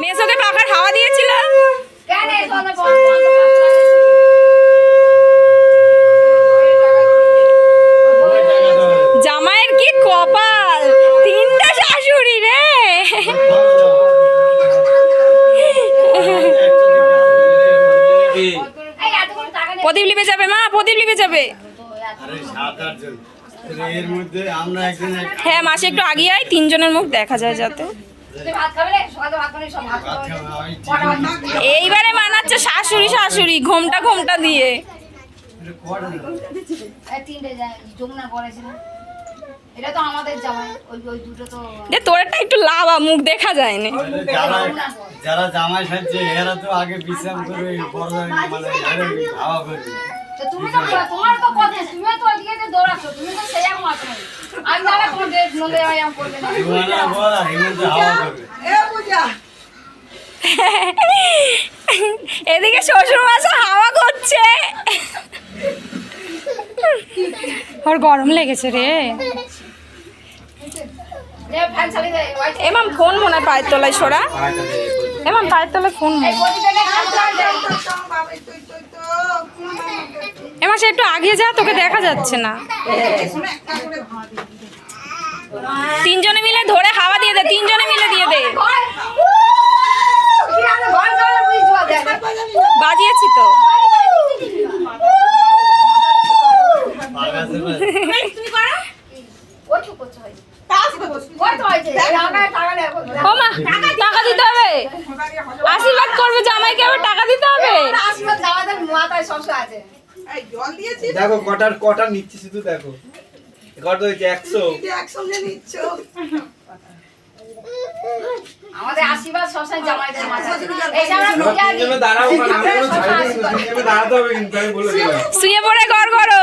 মেসোকে পাখার হাওয়া দিয়েছিল। জামাইয়ের কি কপাল, তিনটা শাশুড়ি রে। প্রদীপ লিপে যাবে মা, প্রদীপ লিপে যাবে। হ্যাঁ মাসে একটু আগে আয়, তিনজনের মুখ দেখা যায় যাতে। এইবারে মানাচ্ছে শাশুড়ি শাশুড়ি ঘোমটা ঘোমটা দিয়ে। তোরটা একটু লাভা, মুখ দেখা যায় না। যারা জামাই সাজছে এরা তো আগে বিশ্রাম করে বড় মানে হাওয়া করবে। তুমি তো তোমার তো কথা, তুমি তো ওইদিকে যে দৌড়াচ্ছ, তুমি তো সেই রকম আছো। আমি না তোমাদের নলে আয়াম করবে না। হিমানা বলা হিমানা হাওয়া করবে। এ পূজা এদিকে শ্বশুর মশাই হাওয়া করছে। ওর গরম লেগেছে রে। নে ফ্যান চালিয়ে দে। এমাম ফোন মনে হয় পায়ের তলায় সরা। এমাম পায়ের তলায় ফোন মনে। এমা সে একটু আগে যা, তোকে দেখা যাচ্ছে না। তিনজনে মিলে ধরে হাওয়া দিয়ে দে, তিনজনে মিলে দিয়ে দে। বাজিয়েছি তো। ও মা টাকা দিতে হবে, আশীর্বাদ করবে জামাইকে, আবার টাকা দিতে হবে। দেখো কটার কটা নিচ্ছি, শুধু দেখো কত হয়েছে 100। আমাদের আশীর্বাদ সবসময় জামাইদের মাঝে। দাঁড়াবো না, দাঁড়াতে হবে কিন্তু আমি বলে দিলাম। শুয়ে পড়ে ঘর করো।